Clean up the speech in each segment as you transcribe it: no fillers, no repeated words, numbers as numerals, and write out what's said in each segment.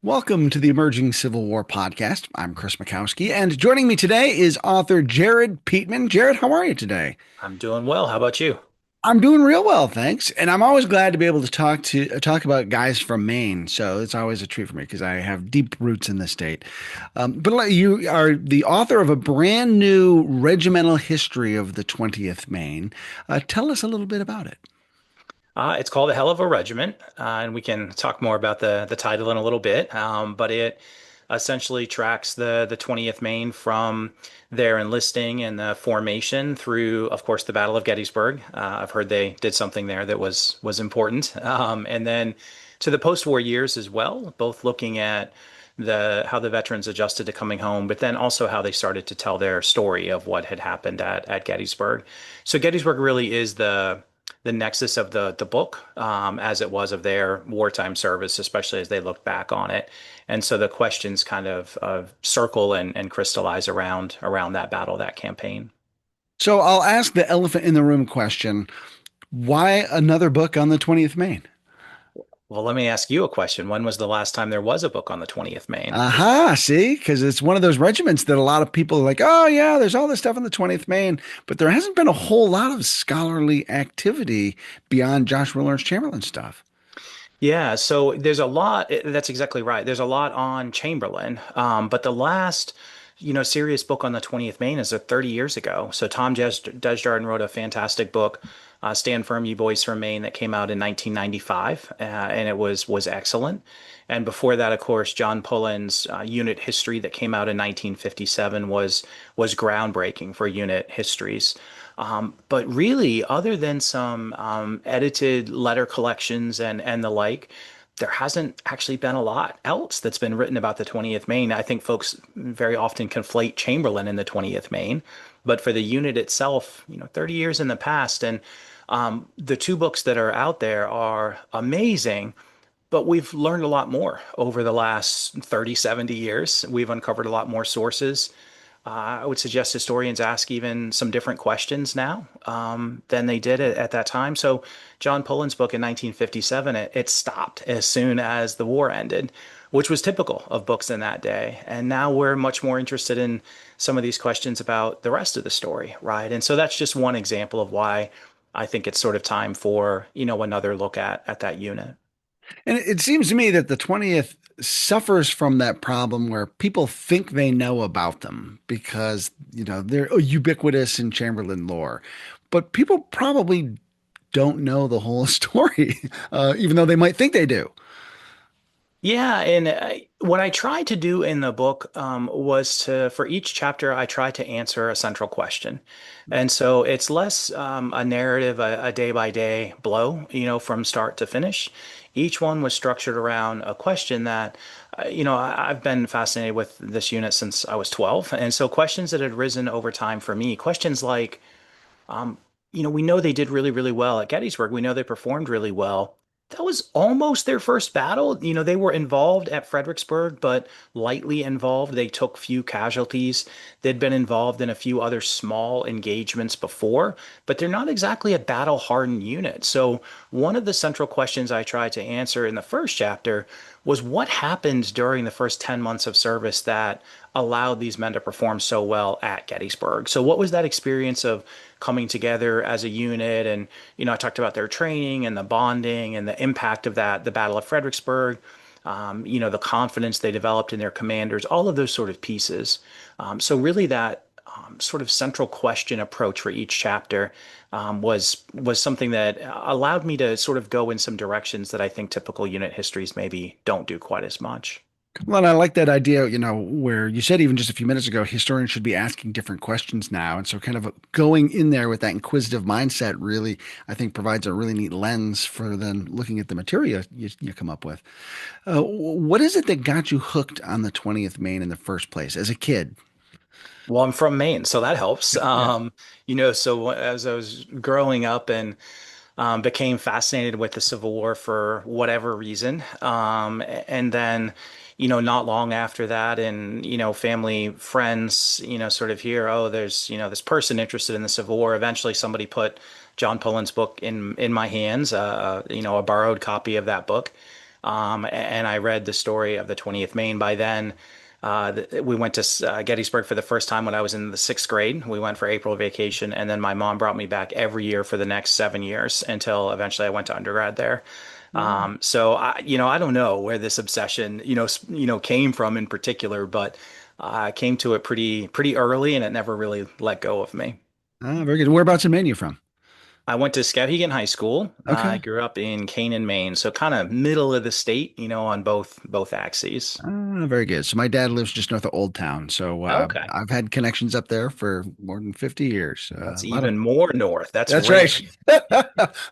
Welcome to the Emerging Civil War podcast. I'm Chris Mackowski, and joining me today is author Jared Peatman. Jared, how are you today? I'm doing well. How about you? I'm doing real well, thanks. And I'm always glad to be able to talk about guys from Maine. So it's always a treat for me because I have deep roots in the state. But you are the author of a brand new regimental history of the 20th Maine. Tell us a little bit about it. It's called A Hell of a Regiment, and we can talk more about the title in a little bit. But it essentially tracks the 20th Maine from their enlisting and the formation through, of course, the Battle of Gettysburg. I've heard they did something there that was important, and then to the post-war years as well, both looking at the how the veterans adjusted to coming home, but then also how they started to tell their story of what had happened at Gettysburg. So Gettysburg really is the nexus of the book, as it was of their wartime service, especially as they look back on it. And so the questions kind of circle and crystallize around that battle, that campaign. So I'll ask the elephant in the room question. Why another book on the 20th Maine? Well, let me ask you a question. When was the last time there was a book on the 20th Maine? Aha, see, because it's one of those regiments that a lot of people are like, oh, yeah, there's all this stuff in the 20th Maine, but there hasn't been a whole lot of scholarly activity beyond Joshua Lawrence Chamberlain stuff. Yeah, so there's a lot. That's exactly right. There's a lot on Chamberlain, but the last, serious book on the 20th Maine is 30 years ago. So Tom Desjardins wrote a fantastic book, "Stand Firm, You Boys from Maine," that came out in 1995, and it was excellent. And before that, of course, John Pullen's unit history that came out in 1957 was groundbreaking for unit histories. But really, other than some edited letter collections and the like, there hasn't actually been a lot else that's been written about the 20th Maine. I think folks very often conflate Chamberlain and the 20th Maine, but for the unit itself, 30 years in the past, and the two books that are out there are amazing. But we've learned a lot more over the last 30, 70 years. We've uncovered a lot more sources. I would suggest historians ask even some different questions now than they did at that time. So, John Pullen's book in 1957, it stopped as soon as the war ended, which was typical of books in that day. And now we're much more interested in some of these questions about the rest of the story, right? And so that's just one example of why I think it's sort of time for, another look at that unit. And it seems to me that the 20th suffers from that problem where people think they know about them because, they're ubiquitous in Chamberlain lore. But people probably don't know the whole story, even though they might think they do. Yeah, and what I tried to do in the book was for each chapter, I tried to answer a central question. And so it's less a narrative, a day by day blow, from start to finish. Each one was structured around a question that, I've been fascinated with this unit since I was 12. And so questions that had risen over time for me, questions like, we know they did really, really well at Gettysburg. We know they performed really well. That was almost their first battle. They were involved at Fredericksburg, but lightly involved. They took few casualties. They'd been involved in a few other small engagements before, but they're not exactly a battle-hardened unit. So one of the central questions I tried to answer in the first chapter was what happened during the first 10 months of service that allowed these men to perform so well at Gettysburg. So what was that experience of coming together as a unit? And, I talked about their training and the bonding and the impact of that, the Battle of Fredericksburg, the confidence they developed in their commanders, all of those sort of pieces. So really that sort of central question approach for each chapter was something that allowed me to sort of go in some directions that I think typical unit histories maybe don't do quite as much. Well, and I like that idea, where you said even just a few minutes ago, historians should be asking different questions now. And so kind of going in there with that inquisitive mindset really, I think, provides a really neat lens for then looking at the material you come up with. What is it that got you hooked on the 20th Maine in the first place as a kid? Well, I'm from Maine, so that helps. Yeah. So as I was growing up and became fascinated with the Civil War for whatever reason. And then, not long after that, and, family, friends, sort of hear, oh, there's, this person interested in the Civil War. Eventually, somebody put John Pullen's book in my hands, a borrowed copy of that book. And I read the story of the 20th Maine. By then, we went to Gettysburg for the first time when I was in the sixth grade. We went for April vacation, and then my mom brought me back every year for the next 7 years until eventually I went to undergrad there. So I don't know where this obsession, came from in particular, but I came to it pretty early, and it never really let go of me. Very good. Whereabouts in Maine are you from? I went to Skowhegan High School. I Okay. grew up in Canaan, Maine, so kind of middle of the state, on both axes. Very good. So my dad lives just north of Old Town, so Okay, I've had connections up there for more than 50 years. that's A lot of even more north. That's That's right. rare.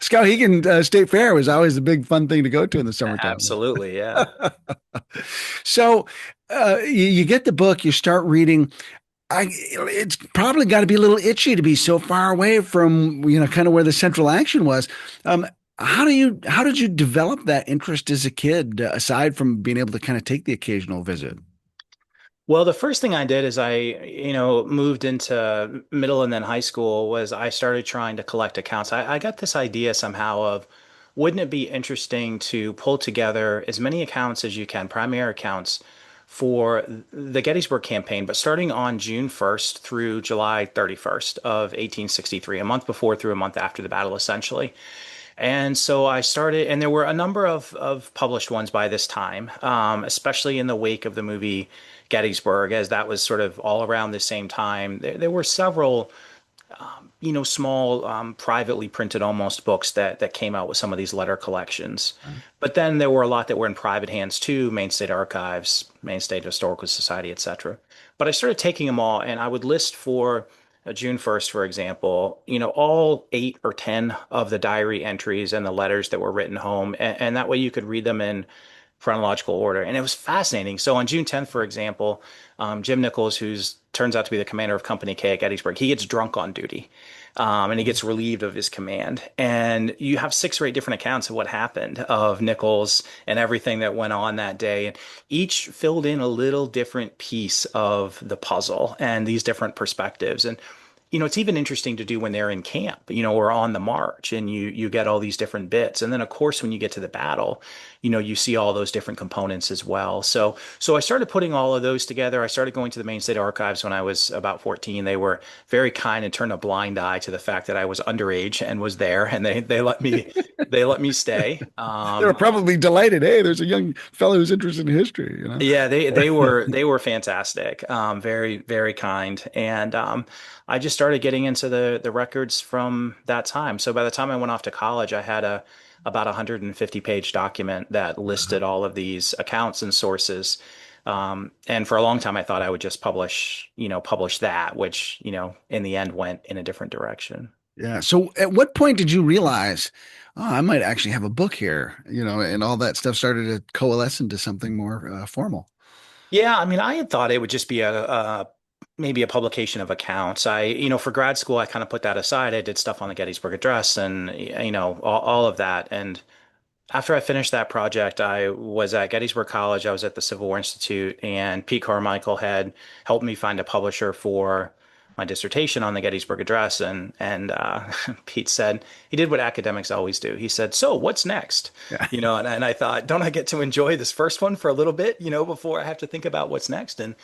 Skowhegan State Fair was always the big fun thing to go to in the summertime. Absolutely, yeah. So you get the book, you start reading. It's probably got to be a little itchy to be so far away from, kind of where the central action was. Um, how did you develop that interest as a kid, aside from being able to kind of take the occasional visit? Well, the first thing I did is moved into middle and then high school was I started trying to collect accounts. I got this idea somehow of wouldn't it be interesting to pull together as many accounts as you can, primary accounts for the Gettysburg campaign, but starting on June 1st through July 31st of 1863, a month before through a month after the battle, essentially. And so I started, and there were a number of published ones by this time, especially in the wake of the movie Gettysburg, as that was sort of all around the same time. There were several, small, privately printed almost books that came out with some of these letter collections. But then there were a lot that were in private hands too, Maine State Archives, Maine State Historical Society, etc. But I started taking them all, and I would list for June 1st, for example, all 8 or 10 of the diary entries and the letters that were written home. And that way you could read them in chronological order. And it was fascinating. So on June 10th, for example, Jim Nichols, who's turns out to be the commander of Company K at Gettysburg, he gets drunk on duty. And he gets relieved of his command. And you have 6 or 8 different accounts of what happened of Nichols and everything that went on that day. And each filled in a little different piece of the puzzle and these different perspectives. And it's even interesting to do when they're in camp, or on the march, and you get all these different bits. And then of course when you get to the battle, you see all those different components as well. So I started putting all of those together. I started going to the Maine State Archives when I was about 14. They were very kind and turned a blind eye to the fact that I was underage and was there, and they let me stay. They were probably delighted. Hey, there's a young fellow who's interested in history. Yeah, they were fantastic. Very, very kind. And I just started getting into the records from that time. So by the time I went off to college, I had a about 150-page document that listed all of these accounts and sources. And for a long time I thought I would just publish that, which, in the end went in a different direction. Yeah. So at what point did you realize, oh, I might actually have a book here, and all that stuff started to coalesce into something more formal? Yeah, I mean, I had thought it would just be a maybe a publication of accounts. For grad school, I kind of put that aside. I did stuff on the Gettysburg Address and, all of that. And after I finished that project, I was at Gettysburg College. I was at the Civil War Institute, and Pete Carmichael had helped me find a publisher for my dissertation on the Gettysburg Address. And Pete said he did what academics always do. He said, "So what's next?" Yeah. And I thought, don't I get to enjoy this first one for a little bit, before I have to think about what's next? And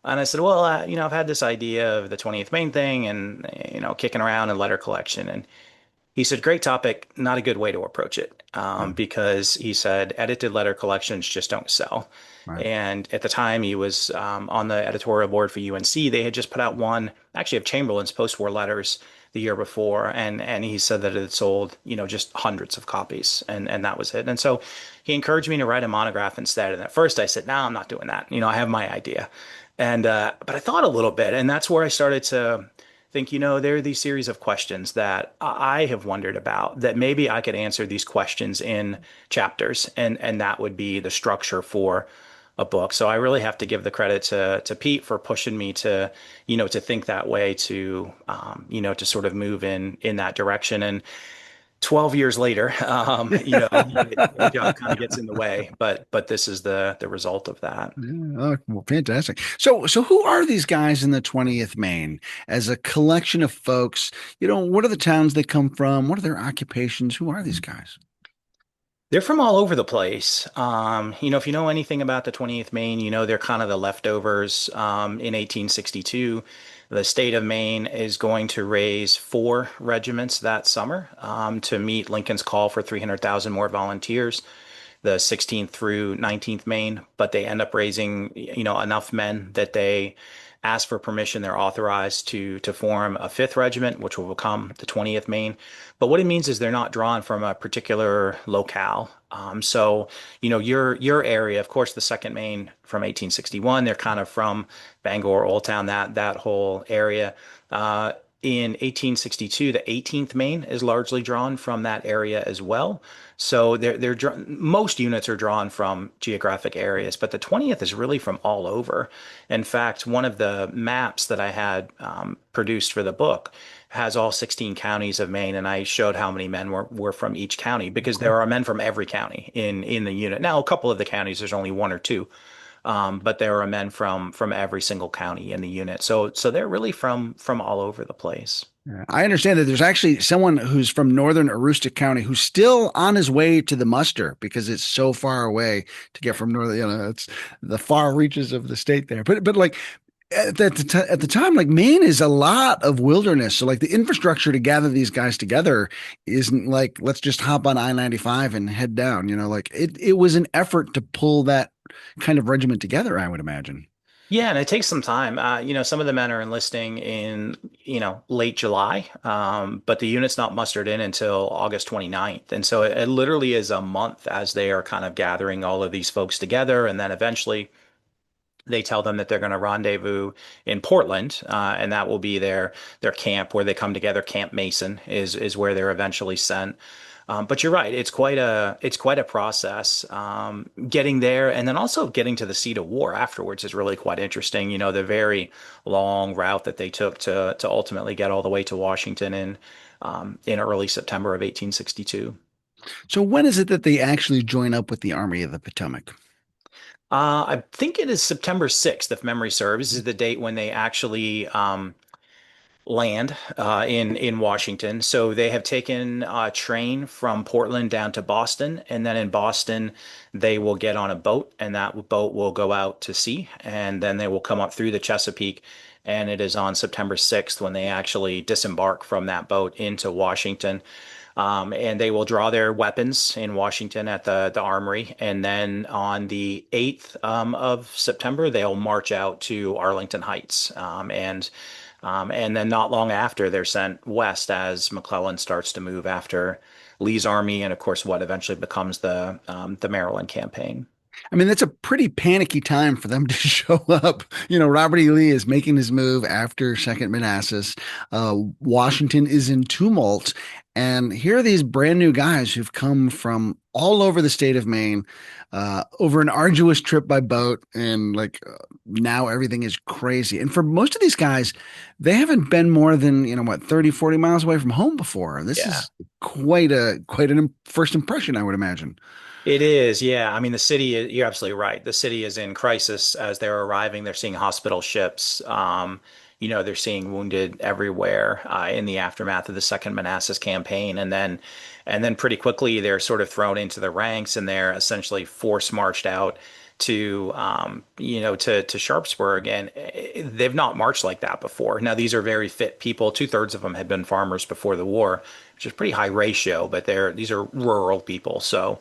I said, well, I've had this idea of the 20th Maine thing and, kicking around and letter collection. And he said, great topic, not a good way to approach it. Yeah. Because he said, edited letter collections just don't sell. Right. And at the time, he was on the editorial board for UNC. They had just put out one, actually, of Chamberlain's post-war letters the year before. And he said that it had sold, just hundreds of copies. And that was it. And so he encouraged me to write a monograph instead. And at first I said, no, I'm not doing that. I have my idea. And but I thought a little bit, and that's where I started to think, there are these series of questions that I have wondered about that maybe I could answer these questions in chapters, and that would be the structure for a book. So I really have to give the credit to Pete for pushing me to, to think that way, to sort of move in that direction. And 12 years later, the job kind of gets in the way, but this is the result of that. Yeah, oh, well, fantastic. So who are these guys in the 20th Maine as a collection of folks? What are the towns they come from? What are their occupations? Who are these guys? They're from all over the place. If you know anything about the 20th Maine, you know they're kind of the leftovers. In 1862, the state of Maine is going to raise four regiments that summer to meet Lincoln's call for 300,000 more volunteers, the 16th through 19th Maine, but they end up raising, enough men that they ask for permission. They're authorized to form a fifth regiment, which will become the 20th Maine. But what it means is they're not drawn from a particular locale. So, your area, of course, the Second Maine from 1861, they're kind of from Bangor, Old Town, that whole area. Uh, in 1862, the 18th Maine is largely drawn from that area as well. So most units are drawn from geographic areas, but the 20th is really from all over. In fact, one of the maps that I had produced for the book has all 16 counties of Maine, and I showed how many men were from each county because there are men from every county in the unit. Now, a couple of the counties, there's only one or two, but there are men from every single county in the unit. So they're really from all over the place. Yeah. I understand that there's actually someone who's from northern Aroostook County who's still on his way to the muster because it's so far away to get from northern, it's the far reaches of the state there. But like at the time, like Maine is a lot of wilderness. So like the infrastructure to gather these guys together isn't like let's just hop on I-95 and head down. Like it was an effort to pull that kind of regiment together, I would imagine. Yeah, and it takes some time. Some of the men are enlisting in, late July, but the unit's not mustered in until August 29th. And so it literally is a month as they are kind of gathering all of these folks together. And then eventually they tell them that they're going to rendezvous in Portland, and that will be their camp where they come together. Camp Mason is where they're eventually sent. But you're right; it's quite a process getting there, and then also getting to the seat of war afterwards is really quite interesting. The very long route that they took to ultimately get all the way to Washington in early September of 1862. So when is it that they actually join up with the Army of the Potomac? I think it is September 6th, if memory serves, is the date when they actually land in Washington. So they have taken a train from Portland down to Boston, and then in Boston they will get on a boat, and that boat will go out to sea, and then they will come up through the Chesapeake. And it is on September 6th when they actually disembark from that boat into Washington. And they will draw their weapons in Washington at the armory. And then on the 8th of September, they'll march out to Arlington Heights. And then not long after, they're sent west as McClellan starts to move after Lee's army, and of course, what eventually becomes the Maryland campaign. I mean, that's a pretty panicky time for them to show up. Robert E. Lee is making his move after Second Manassas. Washington is in tumult. And here are these brand new guys who've come from all over the state of Maine, over an arduous trip by boat. And now everything is crazy. And for most of these guys, they haven't been more than, 30, 40 miles away from home before. This Yeah. is quite an first impression, I would imagine. It is, yeah. I mean, the city, you're absolutely right. The city is in crisis as they're arriving. They're seeing hospital ships. They're seeing wounded everywhere in the aftermath of the Second Manassas campaign. And then pretty quickly they're sort of thrown into the ranks and they're essentially force marched out to Sharpsburg. And they've not marched like that before. Now, these are very fit people. Two-thirds of them had been farmers before the war, which is a pretty high ratio, but these are rural people. So,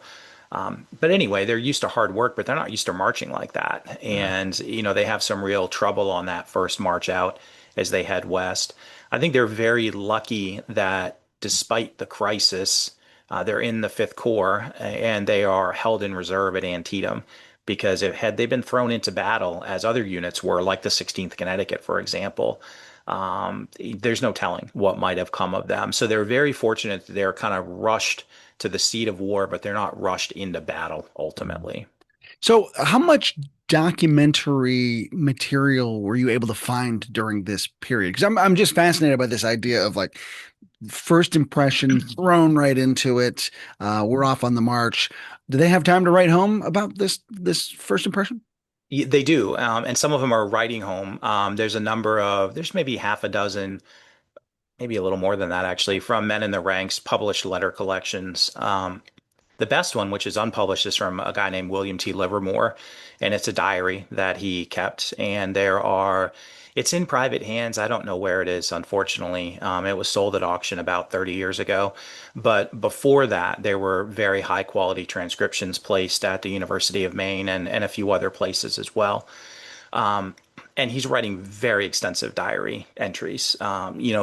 but anyway, they're used to hard work, but they're not used to marching like that. And, they have some real trouble on that first march out as they head west. I think they're very lucky that despite the crisis, they're in the Fifth Corps and they are held in reserve at Antietam. Because had they been thrown into battle as other units were, like the 16th Connecticut, for example, there's no telling what might have come of them. So they're very fortunate that they're kind of rushed to the seat of war, but they're not rushed into battle ultimately. So, how much documentary material were you able to find during this period? Because I'm just fascinated by this idea of like first impression thrown right into it. We're off on the march. Do they have time to write home about this first impression? They do, and some of them are writing home. There's maybe half a dozen, maybe a little more than that actually, from men in the ranks, published letter collections. The best one, which is unpublished, is from a guy named William T. Livermore, and it's a diary that he kept. And it's in private hands. I don't know where it is, unfortunately. It was sold at auction about 30 years ago. But before that, there were very high quality transcriptions placed at the University of Maine and a few other places as well. Um, and he's writing very extensive diary entries.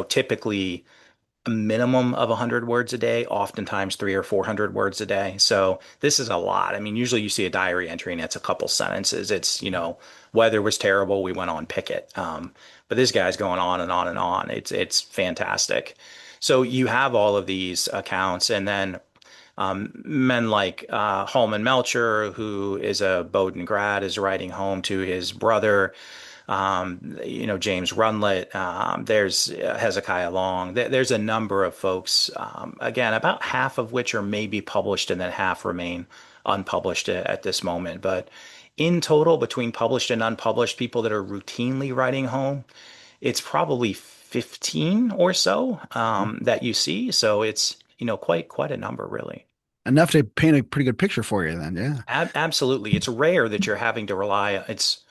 Typically a minimum of 100 words a day, oftentimes 300 or 400 words a day. So this is a lot. I mean, usually you see a diary entry and it's a couple sentences. It's, weather was terrible. We went on picket. But this guy's going on and on and on. It's fantastic. So you have all of these accounts, and then men like Holman Melcher, who is a Bowdoin grad, is writing home to his brother. James Runlet, there's Hezekiah Long. There's a number of folks, again, about half of which are maybe published and then half remain unpublished at this moment. But in total, between published and unpublished people that are routinely writing home, it's probably 15 or so that you see. So it's, quite a number, really. Enough to paint a pretty good picture for you then. Yeah. Absolutely. It's rare that you're having to rely, it's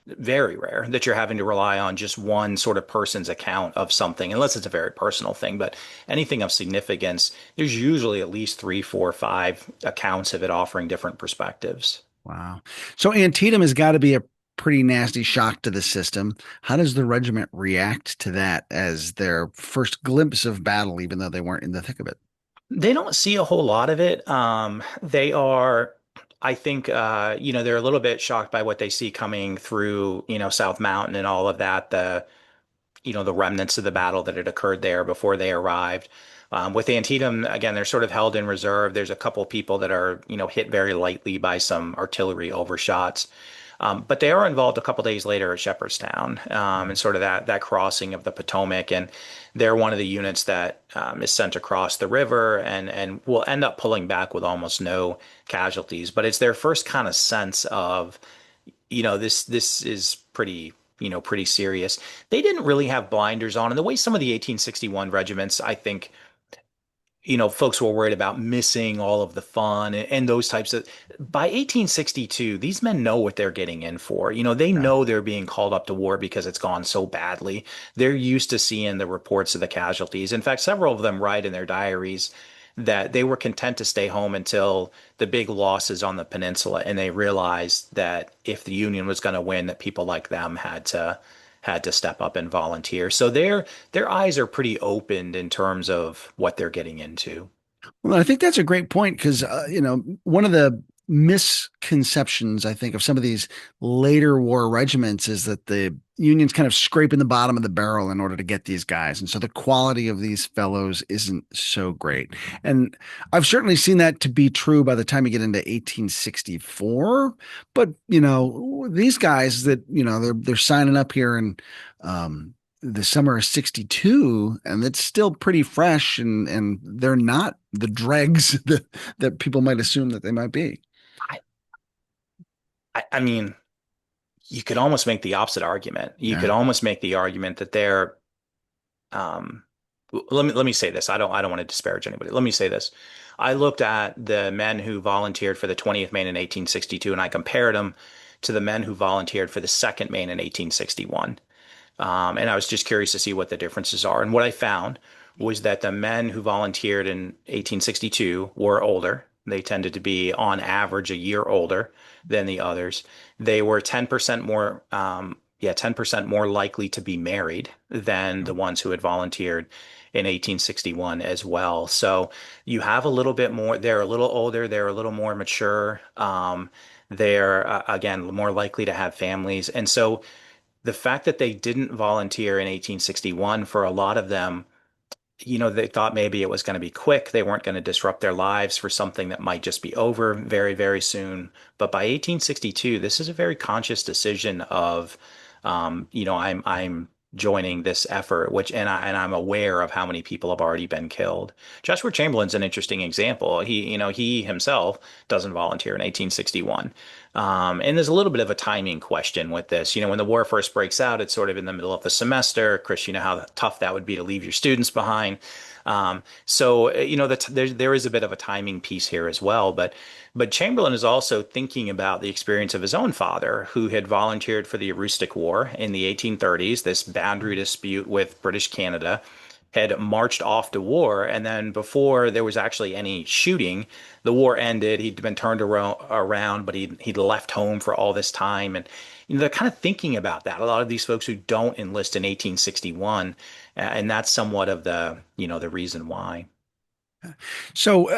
very rare that you're having to rely on just one sort of person's account of something, unless it's a very personal thing. But anything of significance, there's usually at least three, four, five accounts of it offering different perspectives. Wow. So Antietam has got to be a pretty nasty shock to the system. How does the regiment react to that as their first glimpse of battle, even though they weren't in the thick of it? They don't see a whole lot of it. They are, I think, they're a little bit shocked by what they see coming through, South Mountain and all of that. The remnants of the battle that had occurred there before they arrived. With Antietam, again, they're sort of held in reserve. There's a couple people that are, hit very lightly by some artillery overshots. But they are involved a couple days later at Shepherdstown, and sort of that crossing of the Potomac, and they're one of the units that is sent across the river and will end up pulling back with almost no casualties. But it's their first kind of sense of, this is pretty serious. They didn't really have blinders on, and the way some of the 1861 regiments, I think, folks were worried about missing all of the fun and those types of. By 1862, these men know what they're getting in for. They Yeah. know they're being called up to war because it's gone so badly. They're used to seeing the reports of the casualties. In fact, several of them write in their diaries that they were content to stay home until the big losses on the peninsula, and they realized that if the Union was going to win, that people like them had to step up and volunteer. So their eyes are pretty opened in terms of what they're getting into. Well, I think that's a great point because, one of the misconceptions, I think, of some of these later war regiments is that the Union's kind of scraping the bottom of the barrel in order to get these guys. And so the quality of these fellows isn't so great. And I've certainly seen that to be true by the time you get into 1864. But, these guys that, they're signing up here and, the summer of 62, and it's still pretty fresh, and they're not the dregs that people might assume that they might be. I, I mean, you could almost make the opposite argument. You could Yeah. almost make the argument that they're um let me say this. I don't want to disparage anybody. Let me say this. I looked at the men who volunteered for the 20th Maine in 1862, and I compared them to the men who volunteered for the second Maine in 1861. And I was just curious to see what the differences are. And what I found was that the men who volunteered in 1862 were older. They tended to be, on average, a year older than the others. They were 10% more, 10% more likely to be married than the ones who had volunteered in 1861 as well. So you have a little bit more, they're a little older, they're a little more mature. They're, again, more likely to have families. And so the fact that they didn't volunteer in 1861, for a lot of them, they thought maybe it was going to be quick. They weren't going to disrupt their lives for something that might just be over very, very soon. But by 1862, this is a very conscious decision of, I'm joining this effort, and I'm aware of how many people have already been killed. Joshua Chamberlain's an interesting example. He himself doesn't volunteer in 1861. And there's a little bit of a timing question with this. When the war first breaks out, it's sort of in the middle of the semester. Chris, you know how tough that would be to leave your students behind. There is a bit of a timing piece here as well. But Chamberlain is also thinking about the experience of his own father, who had volunteered for the Aroostook War in the 1830s, this boundary dispute with British Canada, had marched off to war. And then before there was actually any shooting, the war ended. He'd been turned around, but he'd left home for all this time. And they're kind of thinking about that. A lot of these folks who don't enlist in 1861, and that's somewhat of the reason why. So,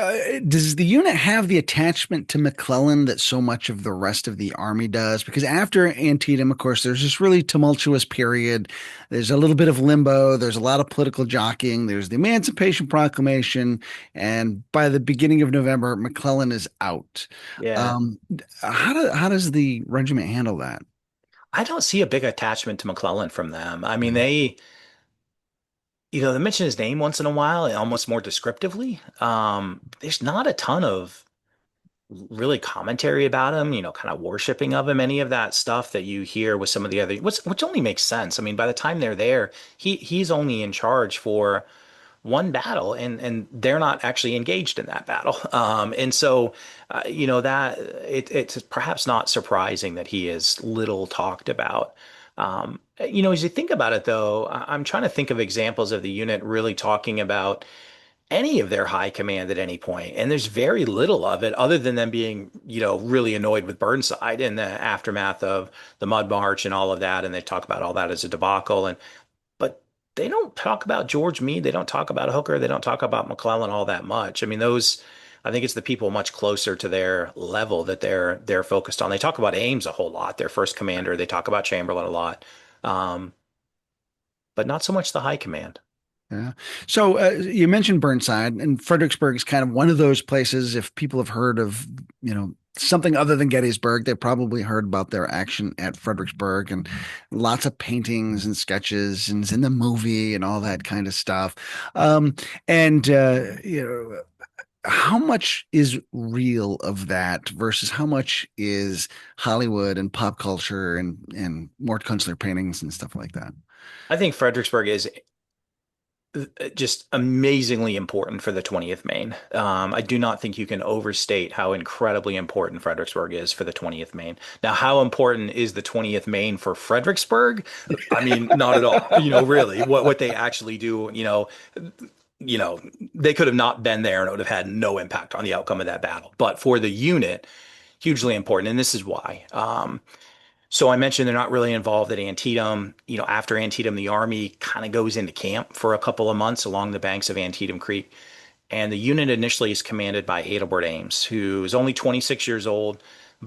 does the unit have the attachment to McClellan that so much of the rest of the army does? Because after Antietam, of course, there's this really tumultuous period. There's a little bit of limbo. There's a lot of political jockeying. There's the Emancipation Proclamation, and by the beginning of November, McClellan is out. Yeah. Um, how does the regiment handle that? I don't see a big attachment to McClellan from them. I mean, they mention his name once in a while, almost more descriptively. There's not a ton of really commentary about him, kind of worshiping of him, any of that stuff that you hear with some of the other, which only makes sense. I mean, by the time they're there, he's only in charge for one battle, and they're not actually engaged in that battle. And so, that it's perhaps not surprising that he is little talked about. As you think about it, though, I'm trying to think of examples of the unit really talking about any of their high command at any point, and there's very little of it other than them being, really annoyed with Burnside in the aftermath of the Mud March and all of that, and they talk about all that as a debacle. And but they don't talk about George Meade. They don't talk about Hooker. They don't talk about McClellan all that much. I mean, I think it's the people much closer to their level that they're focused on. They talk about Ames a whole lot, their first commander. They talk about Chamberlain a lot, um, but not so much the high command. Yeah. So you mentioned Burnside, and Fredericksburg is kind of one of those places. If people have heard of, something other than Gettysburg, they've probably heard about their action at Fredericksburg, and lots of paintings and sketches, and it's in the movie and all that kind of stuff. Um, and how much is real of that versus how much is Hollywood and pop culture and Mort Kunstler paintings and stuff like that? I think Fredericksburg is just amazingly important for the 20th Maine. I do not think you can overstate how incredibly important Fredericksburg is for the 20th Maine. Now, how important is the 20th Maine for Fredericksburg? I mean, not at all. Really, what they actually do, you know, they could have not been there and it would have had no impact on the outcome of that battle. But for the unit, hugely important, and this is why. So I mentioned they're not really involved at Antietam. After Antietam, the Army kind of goes into camp for a couple of months along the banks of Antietam Creek. And the unit initially is commanded by Adelbert Ames, who is only 26 years old,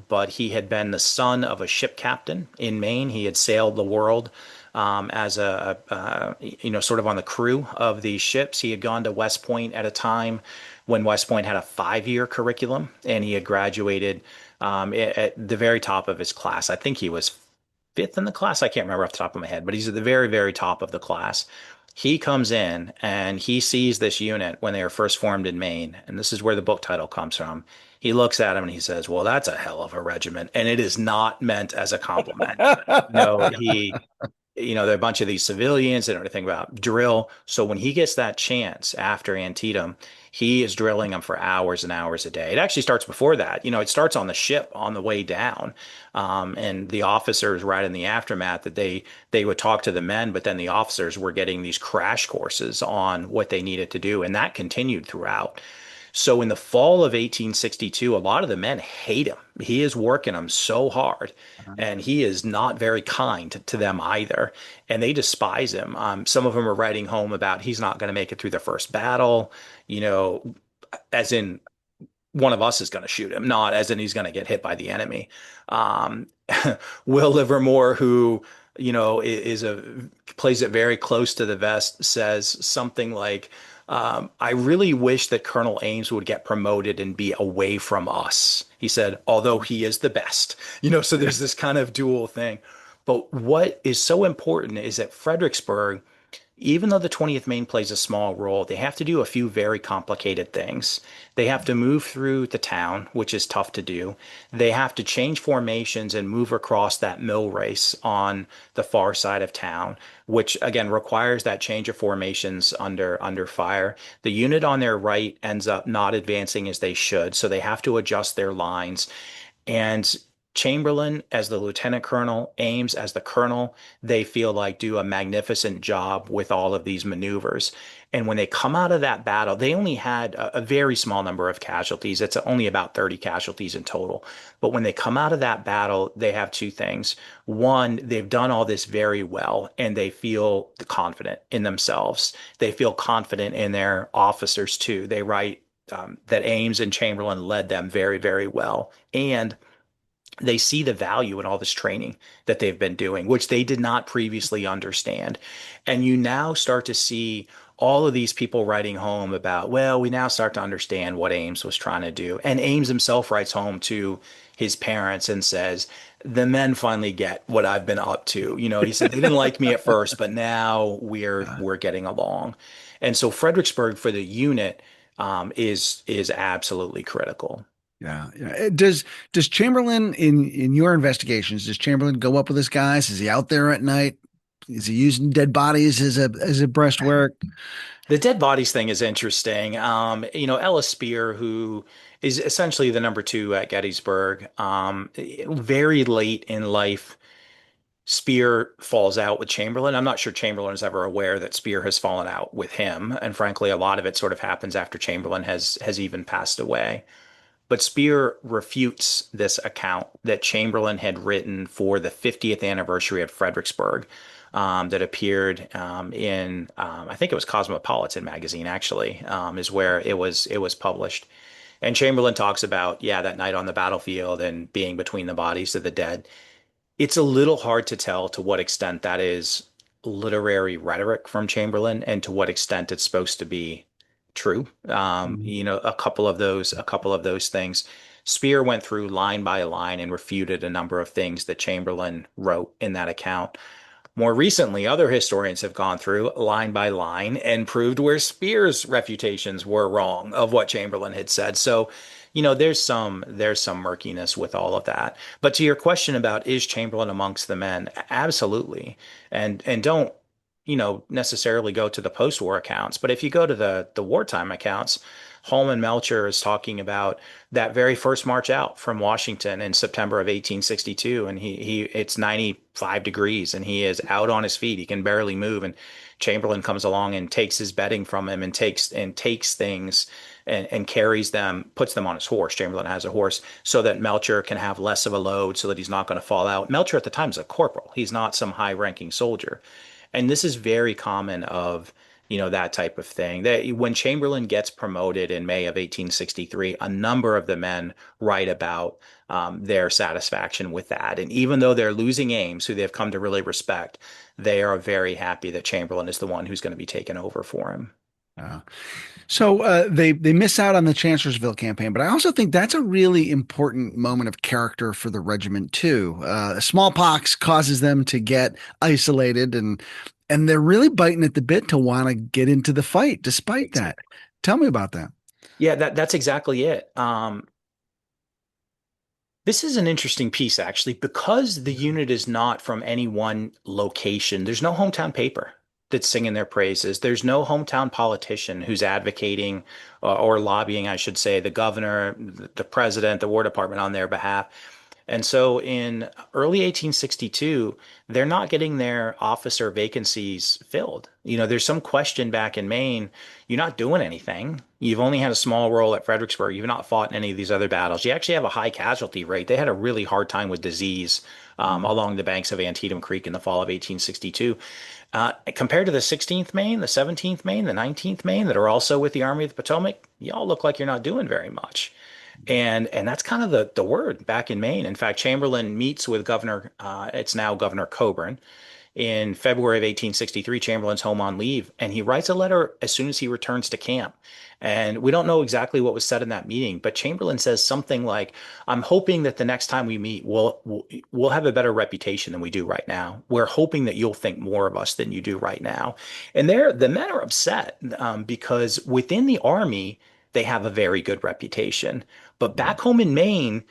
but he had been the son of a ship captain in Maine. He had sailed the world as sort of on the crew of these ships. He had gone to West Point at a time when West Point had a 5-year curriculum, and he had graduated at the very top of his class. I think he was fifth in the class. I can't remember off the top of my head, but he's at the very, very top of the class. He comes in and he sees this unit when they were first formed in Maine. And this is where the book title comes from. He looks at him and he says, "Well, that's a hell of a regiment." And it is not meant as a compliment. He there are a bunch of these civilians that don't know anything about drill. So when he gets that chance after Antietam, he is drilling them for hours and hours a day. It actually starts before that. It starts on the ship on the way down. And the officers right in the aftermath that they would talk to the men, but then the officers were getting these crash courses on what they needed to do. And that continued throughout. So in the fall of 1862, a lot of the men hate him. He is working them so hard, and he is not very kind to them either. And they despise him. Some of them are writing home about he's not going to make it through the first battle, you know, as in one of us is going to shoot him, not as in he's going to get hit by the enemy. Um, Will Livermore, who is a plays it very close to the vest, says something like, "I really wish that Colonel Ames would get promoted and be away from us." He said, "Although he is the best." So there's this kind of dual thing. But what is so important is that Fredericksburg, even though the 20th Maine plays a small role, they have to do a few very complicated things. They have to move through the town, which is tough to do. They have to change formations and move across that mill race on the far side of town, which again requires that change of formations under fire. The unit on their right ends up not advancing as they should, so they have to adjust their lines. And Chamberlain as the lieutenant colonel, Ames as the colonel, they feel like do a magnificent job with all of these maneuvers. And when they come out of that battle, they only had a very small number of casualties. It's only about 30 casualties in total. But when they come out of that battle, they have two things. One, they've done all this very well and they feel confident in themselves. They feel confident in their officers too. They write that Ames and Chamberlain led them very, very well. And they see the value in all this training that they've been doing, which they did not previously understand. And you now start to see all of these people writing home about, well, we now start to understand what Ames was trying to do. And Ames himself writes home to his parents and says, the men finally get what I've been up to. He said they didn't like me at first, but now we're getting along. And so Fredericksburg for the unit is absolutely critical. Yeah, yeah. Does Chamberlain in your investigations, does Chamberlain go up with his guys? Is he out there at night? Is he using dead bodies as a breastwork? The dead bodies thing is interesting. Ellis Spear, who is essentially the number two at Gettysburg, very late in life, Spear falls out with Chamberlain. I'm not sure Chamberlain is ever aware that Spear has fallen out with him, and frankly, a lot of it sort of happens after Chamberlain has even passed away. But Spear refutes this account that Chamberlain had written for the 50th anniversary of Fredericksburg, that appeared in I think it was Cosmopolitan magazine actually, is where it was published. And Chamberlain talks about, yeah, that night on the battlefield and being between the bodies of the dead. It's a little hard to tell to what extent that is literary rhetoric from Chamberlain and to what extent it's supposed to be true. A couple of those things. Spear went through line by line and refuted a number of things that Chamberlain wrote in that account. More recently, other historians have gone through line by line and proved where Spear's refutations were wrong of what Chamberlain had said. So, there's some murkiness with all of that. But to your question about is Chamberlain amongst the men, absolutely. And don't, necessarily go to the post-war accounts, but if you go to the wartime accounts, Holman Melcher is talking about that very first march out from Washington in September of 1862, and he it's 95 degrees, and he is out on his feet. He can barely move, and Chamberlain comes along and takes his bedding from him and takes things and carries them, puts them on his horse. Chamberlain has a horse so that Melcher can have less of a load, so that he's not going to fall out. Melcher at the time is a corporal. He's not some high-ranking soldier. And this is very common of, that type of thing. That when Chamberlain gets promoted in May of 1863, a number of the men write about their satisfaction with that. And even though they're losing Ames, who they've come to really respect, they are very happy that Chamberlain is the one who's going to be taken over for him. Uh, they miss out on the Chancellorsville campaign, but I also think that's a really important moment of character for the regiment too. Smallpox causes them to get isolated, and they're really biting at the bit to want to get into the fight despite that. Tell me about that. Yeah, that's exactly it. This is an interesting piece, actually, because the unit is not from any one location. There's no hometown paper that's singing their praises. There's no hometown politician who's advocating or lobbying, I should say, the governor, the president, the War Department on their behalf. And so in early 1862, they're not getting their officer vacancies filled. There's some question back in Maine. You're not doing anything. You've only had a small role at Fredericksburg. You've not fought in any of these other battles. You actually have a high casualty rate. They had a really hard time with disease along the banks of Antietam Creek in the fall of 1862. Compared to the 16th Maine, the 17th Maine, the 19th Maine that are also with the Army of the Potomac, y'all look like you're not doing very much. And that's kind of the word back in Maine. In fact, Chamberlain meets with it's now Governor Coburn in February of 1863, Chamberlain's home on leave, and he writes a letter as soon as he returns to camp. And we don't know exactly what was said in that meeting, but Chamberlain says something like, "I'm hoping that the next time we meet, we'll have a better reputation than we do right now. We're hoping that you'll think more of us than you do right now." And the men are upset because within the Army, they have a very good reputation. But back home in Maine,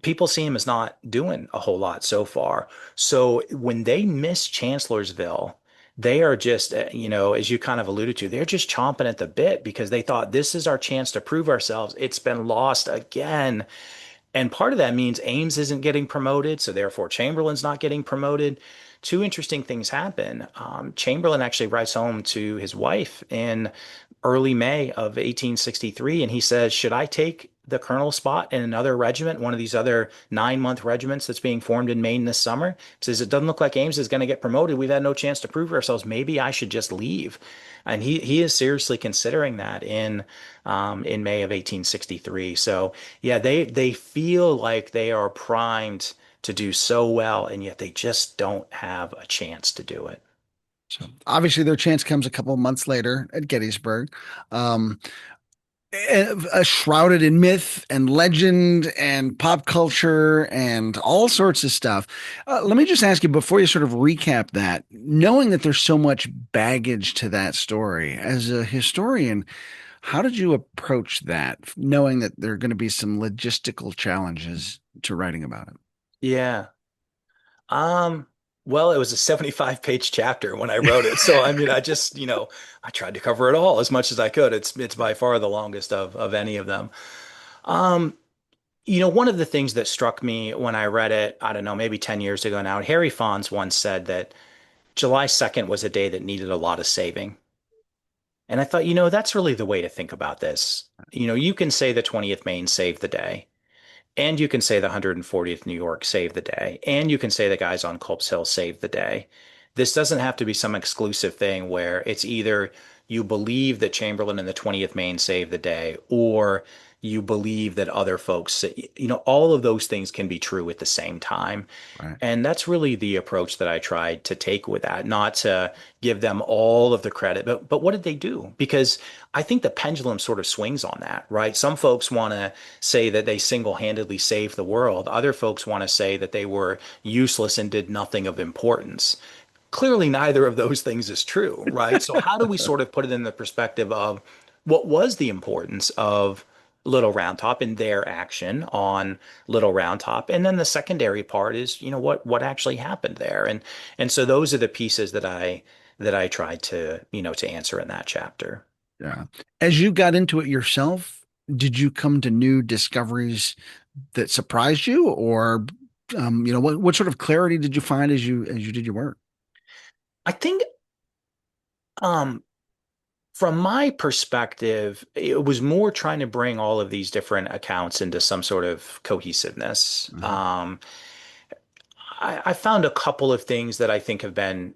people see him as not doing a whole lot so far. So when they miss Chancellorsville, they are just, as you kind of alluded to, they're just chomping at the bit because they thought this is our chance to prove ourselves. It's been lost again. And part of that means Ames isn't getting promoted, so therefore Chamberlain's not getting promoted. Two interesting things happen. Chamberlain actually writes home to his wife in early May of 1863, and he says, "Should I take the colonel spot in another regiment, one of these other 9-month regiments that's being formed in Maine this summer?" He says, "It doesn't look like Ames is going to get promoted. We've had no chance to prove ourselves. Maybe I should just leave." And he is seriously considering that in May of 1863. So yeah, they feel like they are primed to do so well, and yet they just don't have a chance to do it. So obviously, their chance comes a couple of months later at Gettysburg, um, shrouded in myth and legend and pop culture and all sorts of stuff. Let me just ask you before you sort of recap that, knowing that there's so much baggage to that story, as a historian, how did you approach that, knowing that there are going to be some logistical challenges to writing about it? Yeah. Um, well, it was a 75-page chapter when I wrote it. So I mean, I just, I tried to cover it all as much as I could. It's by far the longest of any of them. Um, one of the things that struck me when I read it, I don't know, maybe 10 years ago now, Harry Fons once said that July 2nd was a day that needed a lot of saving. And I thought, that's really the way to think about this. You can say the 20th Maine saved the day, and you can say the 140th New York saved the day, and you can say the guys on Culp's Hill saved the day. This doesn't have to be some exclusive thing where it's either you believe that Chamberlain and the 20th Maine saved the day, or you believe that other folks, all of those things can be true at the same time. Right. And that's really the approach that I tried to take with that, not to give them all of the credit, but what did they do? Because I think the pendulum sort of swings on that, right? Some folks want to say that they single-handedly saved the world. Other folks want to say that they were useless and did nothing of importance. Clearly, neither of those things is true, right? So how do we sort of put it in the perspective of what was the importance of Little Round Top and their action on Little Round Top? And then the secondary part is, what actually happened there. And so those are the pieces that I tried to answer in that chapter. Yeah. As you got into it yourself, did you come to new discoveries that surprised you, or what sort of clarity did you find as you did your work? I think um from my perspective, it was more trying to bring all of these different accounts into some sort of cohesiveness. Uh-huh. I found a couple of things that I think have been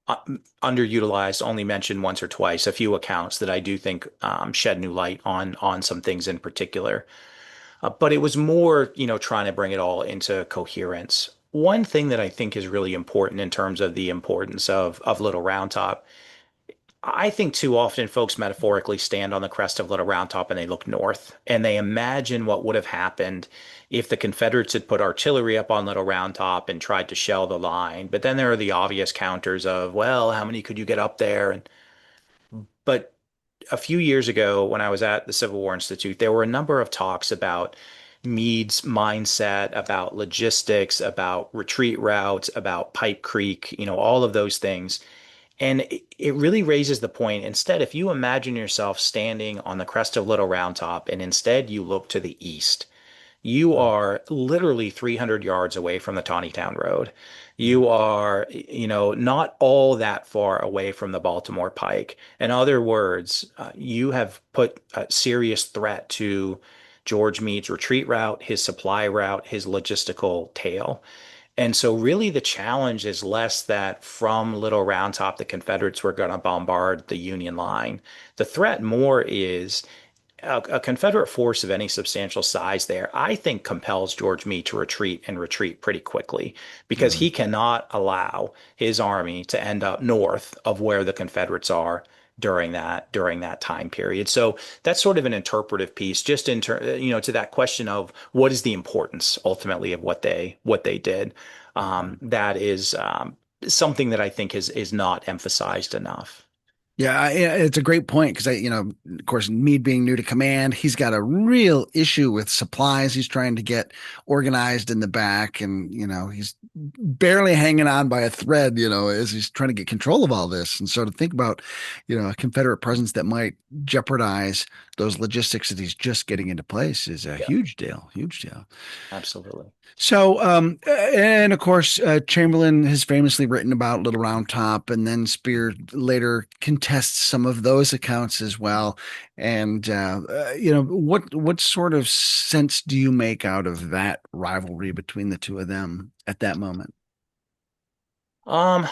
uh, underutilized, only mentioned once or twice, a few accounts that I do think shed new light on some things in particular. But it was more, trying to bring it all into coherence. One thing that I think is really important in terms of the importance of Little Round Top, I think too often folks metaphorically stand on the crest of Little Round Top and they look north and they imagine what would have happened if the Confederates had put artillery up on Little Round Top and tried to shell the line. But then there are the obvious counters of, well, how many could you get up there? But a few years ago, when I was at the Civil War Institute, there were a number of talks about Meade's mindset, about logistics, about retreat routes, about Pipe Creek, all of those things. And it really raises the point. Instead, if you imagine yourself standing on the crest of Little Round Top and instead you look to the east, you are literally 300 yards away from the Town Road. You are, not all that far away from the Baltimore Pike. In other words, you have put a serious threat to George Meade's retreat route, his supply route, his logistical tail. And so really the challenge is less that from Little Round Top, the Confederates were going to bombard the Union line. The threat more is a Confederate force of any substantial size there, I think compels George Meade to retreat and retreat pretty quickly because Mm. he cannot allow his army to end up north of where the Confederates are during that time period. So that's sort of an interpretive piece, just to that question of what is the importance ultimately of what they did. That is something that I think is not emphasized enough. Yeah, it's a great point because of course, Meade being new to command, he's got a real issue with supplies. He's trying to get organized in the back, and he's barely hanging on by a thread, as he's trying to get control of all this. And so to think about, a Confederate presence that might jeopardize those logistics that he's just getting into place is a Yeah, huge deal, huge deal. absolutely. So, and of course, Chamberlain has famously written about Little Round Top, and then Spear later contests some of those accounts as well. And what sort of sense do you make out of that rivalry between the two of them at that moment? Um,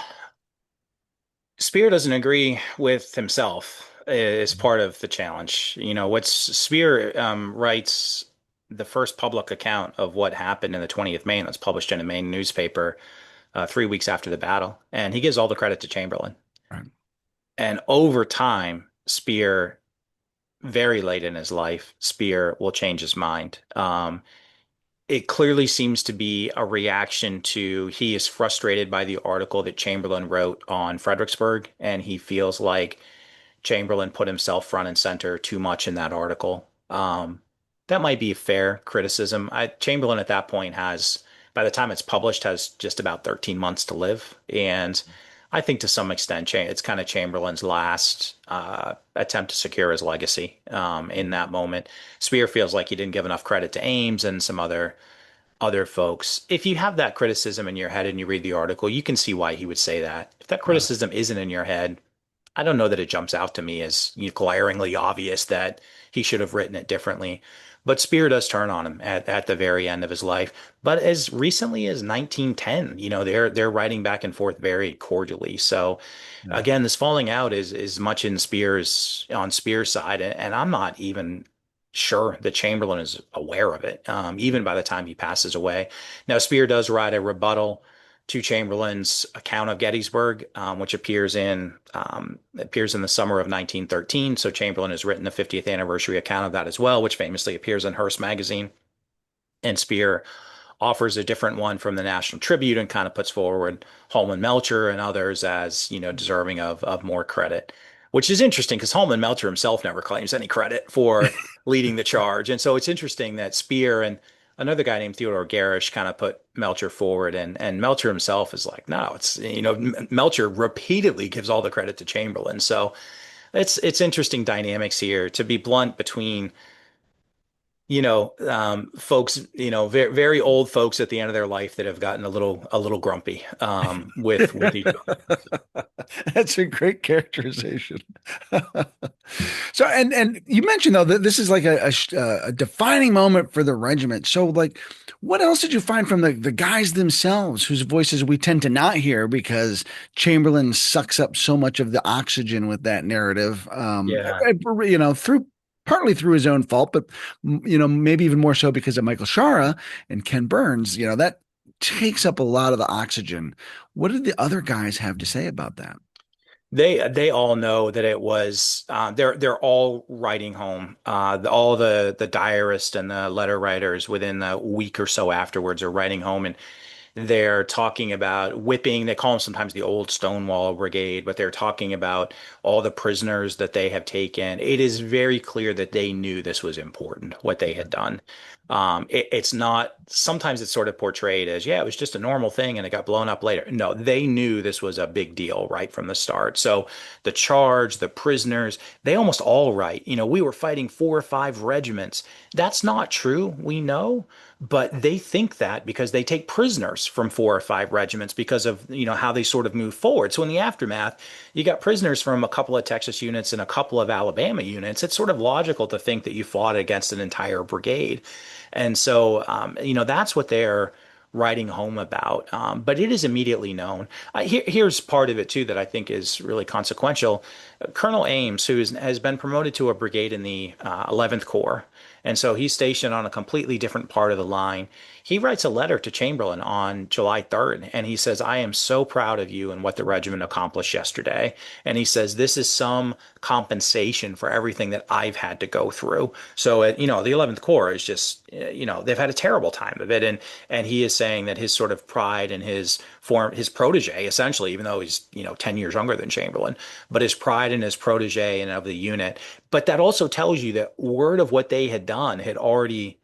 Spear doesn't agree with himself is part of the challenge. What's Spear writes the first public account of what happened in the 20th Maine that's published in a Maine newspaper 3 weeks after the battle, and he gives all the credit to Chamberlain. Right. And over time, Spear, very late in his life, Spear will change his mind. It clearly seems to be a reaction to he is frustrated by the article that Chamberlain wrote on Fredericksburg, and he feels like Chamberlain put himself front and center too much in that article. That might be a fair criticism. Chamberlain at that point by the time it's published, has just about 13 months to live. And I think to some extent, it's kind of Chamberlain's last attempt to secure his legacy in that moment. Spear feels like he didn't give enough credit to Ames and some other folks. If you have that criticism in your head and you read the article, you can see why he would say that. If that Right. criticism isn't in your head, I don't know that it jumps out to me as glaringly obvious that he should have written it differently. But Spear does turn on him at the very end of his life. But as recently as 1910, they're writing back and forth very cordially. So Yeah. again, this falling out is much on Spear's side, and I'm not even sure that Chamberlain is aware of it, even by the time he passes away. Now, Spear does write a rebuttal to Chamberlain's account of Gettysburg, which appears in the summer of 1913. So Chamberlain has written the 50th anniversary account of that as well, which famously appears in Hearst magazine. And Spear offers a different one from the National Tribute and kind of puts forward Holman Melcher and others as, deserving of more credit, which is interesting because Holman Melcher himself never claims any credit for leading the charge. And so it's interesting that Spear and another guy named Theodore Garish kind of put Melcher forward, and Melcher himself is like, no, Melcher repeatedly gives all the credit to Chamberlain. So it's interesting dynamics here, to be blunt, between folks, very, very old folks at the end of their life that have gotten a little grumpy with each other. That's a great characterization. So, and you mentioned though that this is like a defining moment for the regiment. So, like, what else did you find from the guys themselves, whose voices we tend to not hear because Chamberlain sucks up so much of the oxygen with that narrative? Yeah. Through partly through his own fault, but maybe even more so because of Michael Shara and Ken Burns. That takes up a lot of the oxygen. What did the other guys have to say about that? They all know that it was they're all writing home. All the diarists and the letter writers within a week or so afterwards are writing home, and they're talking about whipping. They call them sometimes the Old Stonewall Brigade, but they're talking about all the prisoners that they have taken. It is very clear that they knew this was important, what they had done. It's not, sometimes it's sort of portrayed as, yeah, it was just a normal thing and it got blown up later. No, they knew this was a big deal right from the start. So the charge, the prisoners, they almost all write, we were fighting 4 or 5 regiments. That's not true, we know, but they think that because they take prisoners from 4 or 5 regiments because of how they sort of move forward. So in the aftermath, you got prisoners from a couple of Texas units and a couple of Alabama units. It's sort of logical to think that you fought against an entire brigade. And so that's what they're writing home about. But it is immediately known. Here's part of it too that I think is really consequential. Colonel Ames, has been promoted to a brigade in the 11th Corps, and so he's stationed on a completely different part of the line. He writes a letter to Chamberlain on July 3rd, and he says, I am so proud of you and what the regiment accomplished yesterday. And he says, this is some compensation for everything that I've had to go through. So, the 11th Corps is just, they've had a terrible time of it. And he is saying that his sort of pride and his protege, essentially, even though he's, 10 years younger than Chamberlain, but his pride in his protege and of the unit. But that also tells you that word of what they had done had already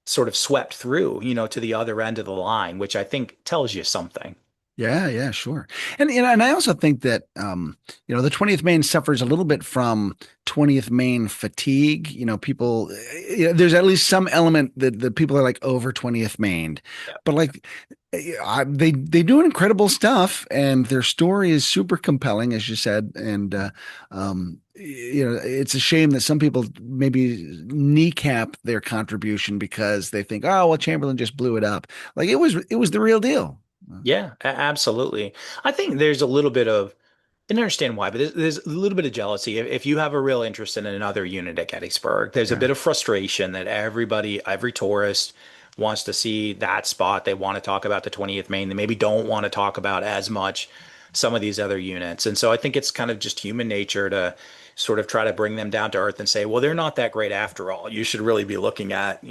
sort of swept through, to the other end of the line, which I think tells you something. Yeah, yeah, sure. And I also think that the 20th Maine suffers a little bit from 20th Maine fatigue. People there's at least some element that people are like over 20th Maine. Yeah. But like they do incredible stuff and their story is super compelling, as you said. And it's a shame that some people maybe kneecap their contribution because they think, oh, well, Chamberlain just blew it up. Like it was the real deal. Yeah, absolutely. I think there's a little bit of, I don't understand why, but there's a little bit of jealousy. If you have a real interest in another unit at Gettysburg, there's a Yeah. bit of frustration that every tourist wants to see that spot. They want to talk about the 20th Maine. They maybe don't want to talk about as much some of these other units. And so I think it's kind of just human nature to sort of try to bring them down to earth and say, well, they're not that great after all. You should really be looking at,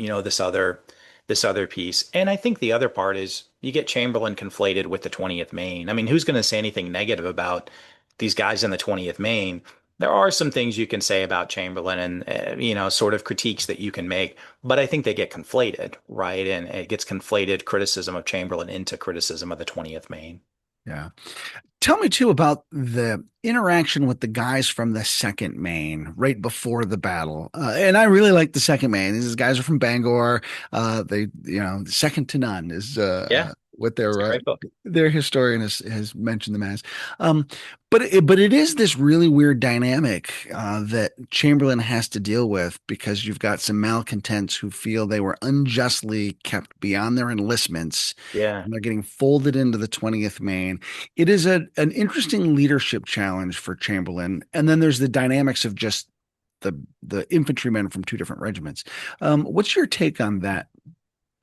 this other piece. And I think the other part is you get Chamberlain conflated with the 20th Maine. I mean, who's going to say anything negative about these guys in the 20th Maine? There are some things you can say about Chamberlain and, sort of critiques that you can make, but I think they get conflated, right? And it gets conflated criticism of Chamberlain into criticism of the 20th Maine. Yeah. Tell me too about the interaction with the guys from the Second Maine right before the battle. And I really like the Second Maine. These guys are from Bangor. Second to none is Yeah, what it's a great book. their historian has mentioned them as. Um, but it is this really weird dynamic that Chamberlain has to deal with because you've got some malcontents who feel they were unjustly kept beyond their enlistments Yeah. and they're getting folded into the 20th Maine. It is an interesting leadership challenge for Chamberlain. And then there's the dynamics of just the infantrymen from two different regiments. What's your take on that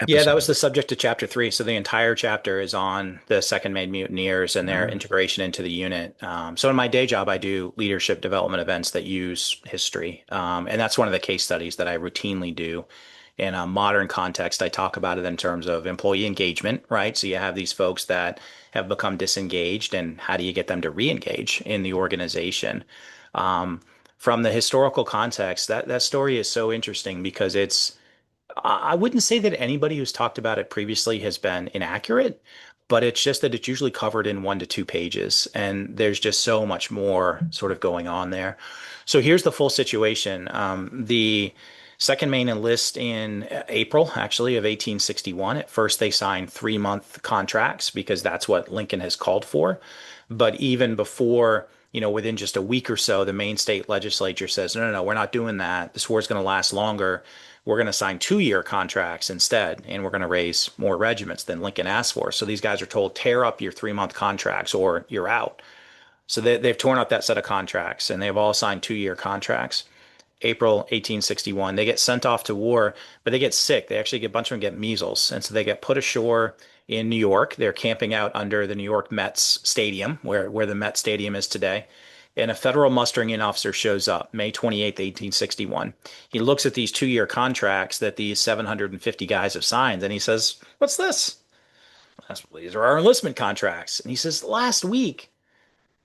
Yeah, that episode? was the subject of chapter 3. So the entire chapter is on the Second Maine Mutineers and their Uh, integration into the unit. So in my day job, I do leadership development events that use history. And that's one of the case studies that I routinely do. In a modern context, I talk about it in terms of employee engagement, right? So you have these folks that have become disengaged, and how do you get them to re-engage in the organization? Um, from the historical context, that story is so interesting because I wouldn't say that anybody who's talked about it previously has been inaccurate, but it's just that it's usually covered in 1 to 2 pages, and there's just so much more sort of going on there. So here's the full situation. The Second Maine enlist in April, actually, of 1861. At first, they signed 3-month contracts because that's what Lincoln has called for. But even before, within just a week or so, the Maine state legislature says, no, no, no, we're not doing that. This war is going to last longer. We're going to sign 2-year contracts instead, and we're going to raise more regiments than Lincoln asked for. So these guys are told, tear up your 3-month contracts or you're out. So they've torn up that set of contracts, and they've all signed 2-year contracts. April 1861. They get sent off to war, but they get sick. They actually get a bunch of them get measles. And so they get put ashore in New York. They're camping out under the New York Mets Stadium, where the Met Stadium is today. And a federal mustering in officer shows up May 28th, 1861. He looks at these 2-year contracts that these 750 guys have signed, and he says, what's this? These are our enlistment contracts. And he says, last week,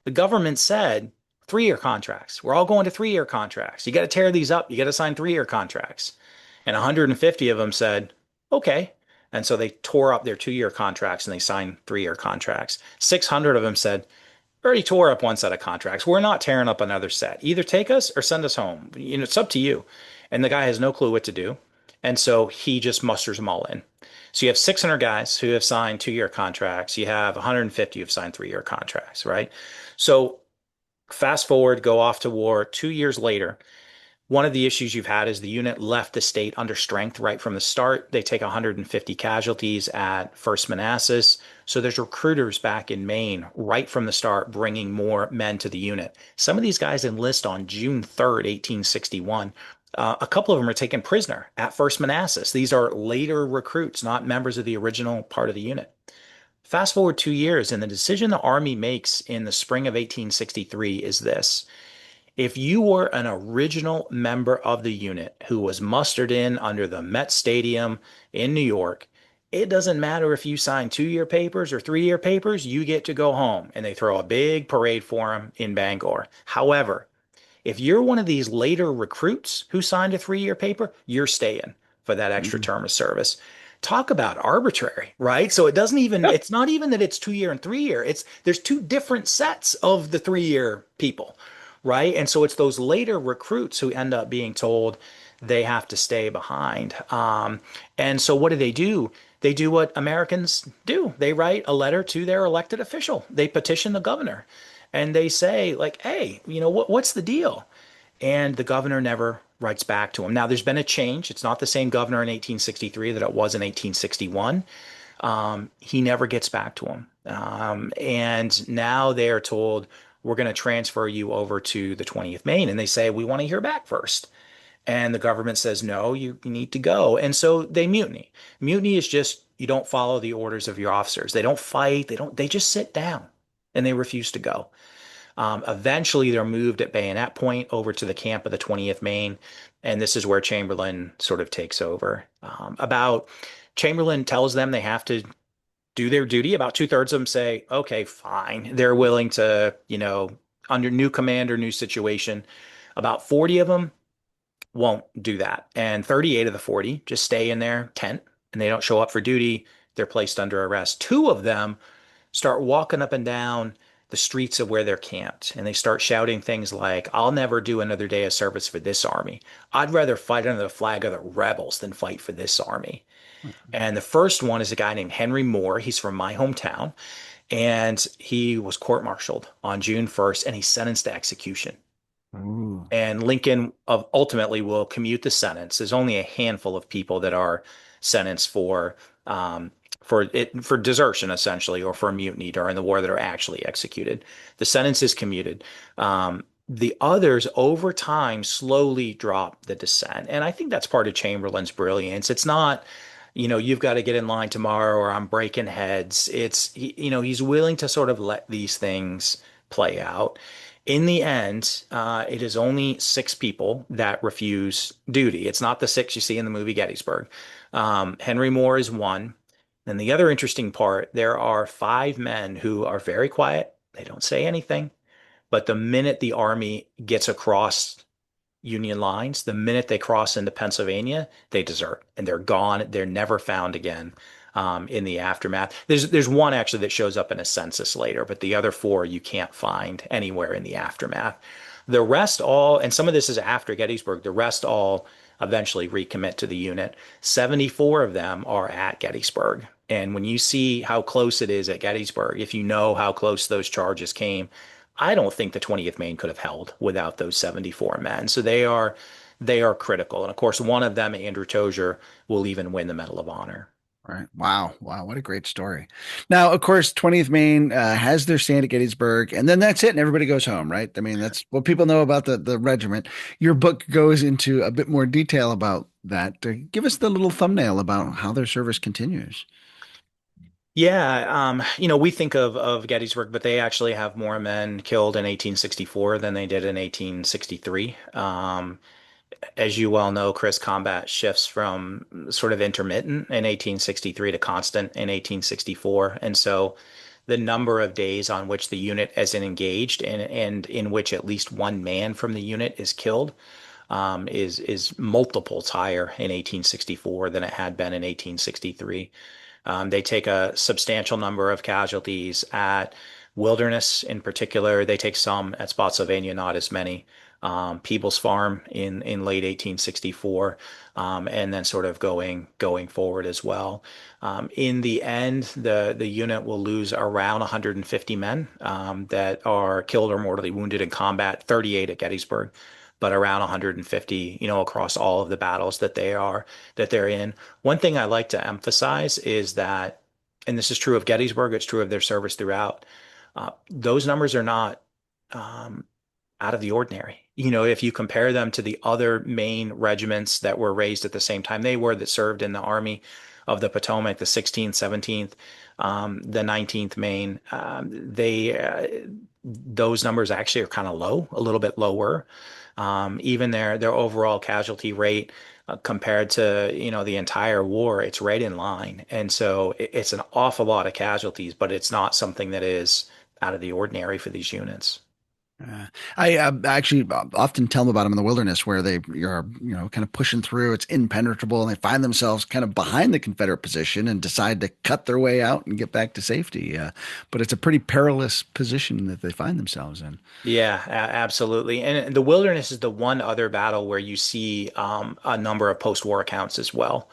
the government said 3-year contracts. We're all going to 3-year contracts. You got to tear these up. You got to sign 3-year contracts. And 150 of them said, okay. And so they tore up their 2-year contracts and they signed 3-year contracts. 600 of them said, we already tore up one set of contracts. We're not tearing up another set. Either take us or send us home. It's up to you. And the guy has no clue what to do. And so he just musters them all in. So you have 600 guys who have signed 2-year contracts. You have 150 who've signed 3-year contracts, right? So fast forward, go off to war 2 years later. One of the issues you've had is the unit left the state under strength right from the start. They take 150 casualties at First Manassas. So there's recruiters back in Maine right from the start bringing more men to the unit. Some of these guys enlist on June 3rd, 1861. A couple of them are taken prisoner at First Manassas. These are later recruits, not members of the original part of the unit. Fast forward 2 years, and the decision the Army makes in the spring of 1863 is this. If you were an original member of the unit who was mustered in under the Met Stadium in New York, it doesn't matter if you sign 2 year papers or 3 year papers, you get to go home. And they throw a big parade for them in Bangor. However, if you're one of these later recruits who signed a 3 year paper, you're staying for that extra Mm. term of service. Talk about arbitrary, right? So it doesn't even, Yeah. it's not even that it's 2 year and 3 year. There's two different sets of the 3 year people, right? And so it's those later recruits who end up being told they have to stay behind. And so what do? They do what Americans do. They write a letter to their elected official. They petition the governor and they say, like, hey, what's the deal? And the governor never writes back to him. Now, there's been a change. It's not the same governor in 1863 that it was in 1861. He never gets back to him. And now they are told, we're going to transfer you over to the 20th Maine. And they say, we want to hear back first. And the government says, no, you need to go. And so they mutiny. Mutiny is just you don't follow the orders of your officers. They don't fight. They just sit down and they refuse to go. Eventually, they're moved at bayonet point over to the camp of the 20th Maine, and this is where Chamberlain sort of takes over. About Chamberlain tells them they have to do their duty. About two-thirds of them say, "Okay, fine." They're willing to, under new command or new situation. About 40 of them won't do that, and 38 of the 40 just stay in their tent and they don't show up for duty. They're placed under arrest. Two of them start walking up and down the streets of where they're camped and they start shouting things like, I'll never do another day of service for this army. I'd rather fight under the flag of the rebels than fight for this army. And the first one is a guy named Henry Moore. He's from my hometown and he was court-martialed on June 1st and he's sentenced to execution. Ooh. And Lincoln ultimately will commute the sentence. There's only a handful of people that are sentenced for desertion essentially or for mutiny during the war that are actually executed. The sentence is commuted. The others over time slowly drop the dissent. And I think that's part of Chamberlain's brilliance. It's not, you've got to get in line tomorrow or I'm breaking heads. He's willing to sort of let these things play out. In the end, it is only 6 people that refuse duty. It's not the 6 you see in the movie Gettysburg. Henry Moore is one. And the other interesting part, there are 5 men who are very quiet. They don't say anything. But the minute the army gets across Union lines, the minute they cross into Pennsylvania, they desert and they're gone. They're never found again in the aftermath. There's one actually that shows up in a census later, but the other 4 you can't find anywhere in the aftermath. The rest all, and some of this is after Gettysburg, the rest all eventually recommit to the unit. 74 of them are at Gettysburg. And when you see how close it is at Gettysburg, if you know how close those charges came, I don't think the 20th Maine could have held without those 74 men. So they are critical. And of course, one of them, Andrew Tozier, will even win the Medal of Honor. Right. Wow. Wow. What a great story. Now, of course, 20th Maine has their stand at Gettysburg, and then that's it, and everybody goes home, right? I mean, that's what people know about the regiment. Your book goes into a bit more detail about that. Give us the little thumbnail about how their service continues. Yeah, we think of Gettysburg, but they actually have more men killed in 1864 than they did in 1863. As you well know, Chris, combat shifts from sort of intermittent in 1863 to constant in 1864. And so the number of days on which the unit is engaged and in which at least one man from the unit is killed is multiples higher in 1864 than it had been in 1863. They take a substantial number of casualties at Wilderness in particular. They take some at Spotsylvania, not as many. Peebles Farm in late 1864, and then sort of going forward as well. In the end, the unit will lose around 150 men that are killed or mortally wounded in combat, 38 at Gettysburg. but around 150, across all of the battles that they're in. One thing I like to emphasize is that, and this is true of Gettysburg, it's true of their service throughout. Those numbers are not um, out of the ordinary. If you compare them to the other Maine regiments that were raised at the same time they were, that served in the Army of the Potomac, the 16th, 17th, the 19th Maine, those numbers actually are kind of low, a little bit lower. Even their overall casualty rate compared to the entire war, it's right in line. And so it's an awful lot of casualties, but it's not something that is out of the ordinary for these units. Uh, I actually often tell them about them in the wilderness where they are, kind of pushing through. It's impenetrable, and they find themselves kind of behind the Confederate position and decide to cut their way out and get back to safety. But it's a pretty perilous position that they find themselves in. Yeah, absolutely. And the wilderness is the one other battle where you see a number of post-war accounts as well.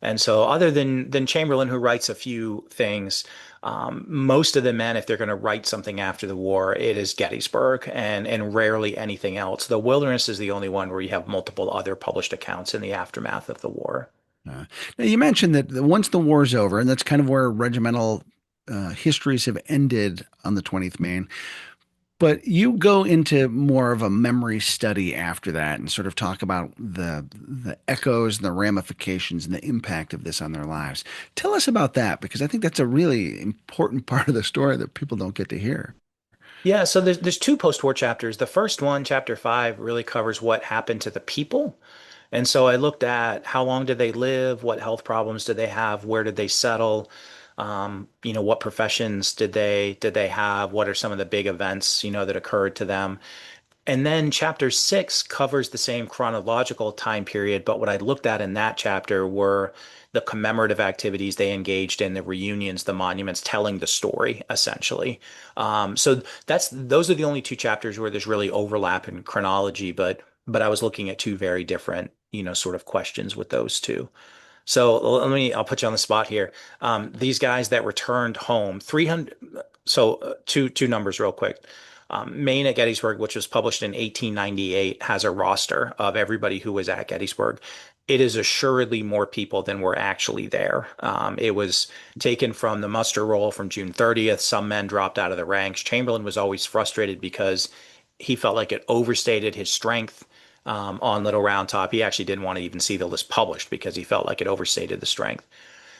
And so, other than Chamberlain, who writes a few things, most of the men, if they're going to write something after the war, it is Gettysburg and rarely anything else. The Wilderness is the only one where you have multiple other published accounts in the aftermath of the war. Uh, Now, you mentioned that once the war's over, and that's kind of where regimental histories have ended on the 20th Maine. But you go into more of a memory study after that and sort of talk about the echoes and the ramifications and the impact of this on their lives. Tell us about that because I think that's a really important part of the story that people don't get to hear. Yeah, so there's two post-war chapters. The first one, chapter 5, really covers what happened to the people. And so I looked at how long did they live, what health problems did they have, where did they settle, what professions did they have, what are some of the big events, that occurred to them. And then chapter 6 covers the same chronological time period, but what I looked at in that chapter were the commemorative activities they engaged in, the reunions, the monuments, telling the story essentially. So those are the only two chapters where there's really overlap in chronology, but I was looking at two very different, sort of questions with those two. So I'll put you on the spot here. These guys that returned home, 300, so two numbers real quick. Maine at Gettysburg, which was published in 1898, has a roster of everybody who was at Gettysburg. It is assuredly more people than were actually there. It was taken from the muster roll from June 30th. Some men dropped out of the ranks. Chamberlain was always frustrated because he felt like it overstated his strength on Little Round Top. He actually didn't want to even see the list published because he felt like it overstated the strength.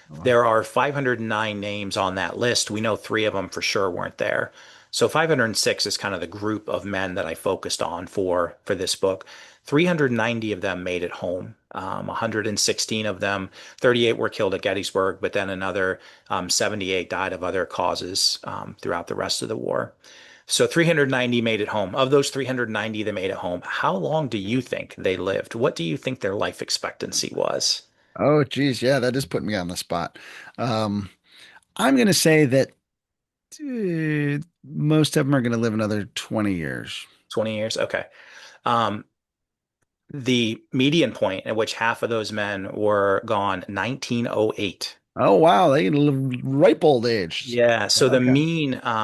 Wow. There are 509 names on that list. We know three of them for sure weren't there. So 506 is kind of the group of men that I focused on for this book. 390 of them made it home. 116 of them, 38 were killed at Gettysburg, but then another 78 died of other causes throughout the rest of the war. So 390 made it home. Of those 390 that made it home, how long do you think they lived? What do you think their life expectancy was? Oh, geez. Yeah, that is putting me on the spot. Um, I'm going to say that most of them are going to live another 20 years. 20 years? Okay. Um, the median point at which half of those men were gone, 1908. Oh, wow. They live ripe old age. Yeah, so Okay.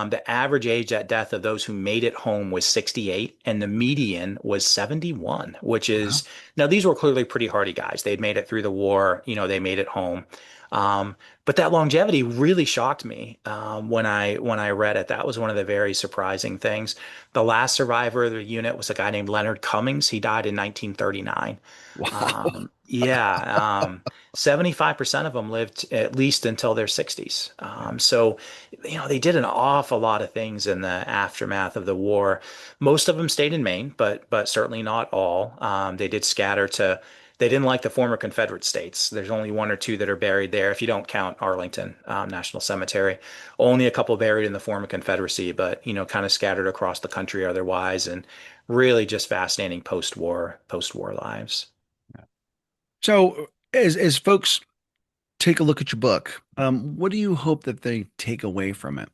the average age at death of those who made it home was 68, and the median was 71, which Wow. is now these were clearly pretty hardy guys. They'd made it through the war, they made it home. But that longevity really shocked me when I read it. That was one of the very surprising things. The last survivor of the unit was a guy named Leonard Cummings. He died in 1939. Wow. Yeah, 75% of them lived at least until their 60s. So, they did an awful lot of things in the aftermath of the war. Most of them stayed in Maine, but certainly not all. They did scatter to. They didn't like the former Confederate states. There's only one or two that are buried there, if you don't count Arlington National Cemetery. Only a couple buried in the former Confederacy, but kind of scattered across the country otherwise, and really just fascinating post-war lives. So, as folks take a look at your book, what do you hope that they take away from it?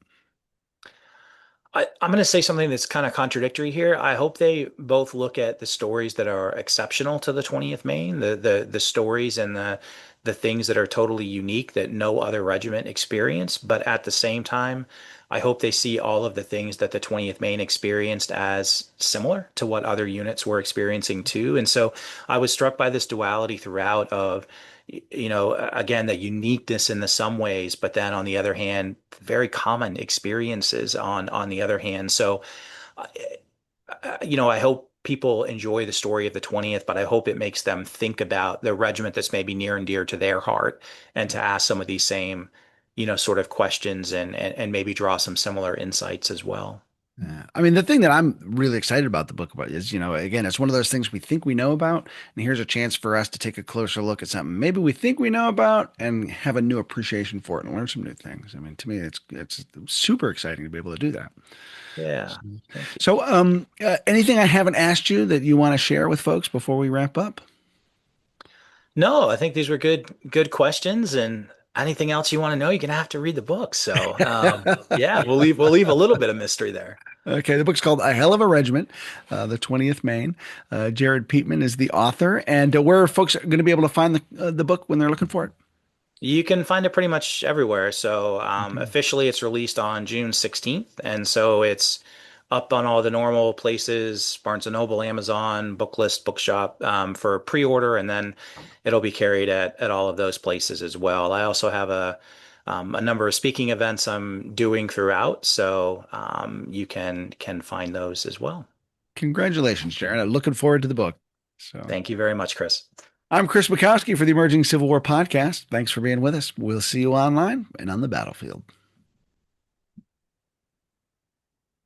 I'm going to say something that's kind of contradictory here. I hope they both look at the stories that are exceptional to the 20th Maine, the stories and the things that are totally unique that no other regiment experienced. But at the same time, I hope they see all of the things that the 20th Maine experienced as similar to what other units were experiencing too. And so I was struck by this duality throughout of, again, the uniqueness in the some ways, but then on the other hand, very common experiences on the other hand. So, uh, I hope people enjoy the story of the 20th, but I hope it makes them think about the regiment that's maybe near and dear to their heart and to ask some of these same, sort of questions and maybe draw some similar insights as well. Yeah. I mean, the thing that I'm really excited about the book about is, again, it's one of those things we think we know about, and here's a chance for us to take a closer look at something maybe we think we know about and have a new appreciation for it and learn some new things. I mean, to me, it's super exciting to be able to do that. Yeah. Thank you. Anything I haven't asked you that you want to share with folks before we wrap up? No, I think these were good questions, and anything else you want to know, you're gonna have to read the book. So, yeah, we'll leave a little bit of mystery there. Okay, the book's called A Hell of a Regiment, the 20th Maine. Jared Peatman is the author, and where are folks going to be able to find the book when they're looking for it? You can find it pretty much everywhere. So, Okay. officially, it's released on June 16th, and so it's up on all the normal places: Barnes and Noble, Amazon, Booklist, Bookshop, for pre-order, and then it'll be carried at all of those places as well. I also have a number of speaking events I'm doing throughout, so you can find those as well. Congratulations, Jared. I'm looking forward to the book. So, Thank you very much, Chris. I'm Chris Mackowski for the Emerging Civil War podcast. Thanks for being with us. We'll see you online and on the battlefield.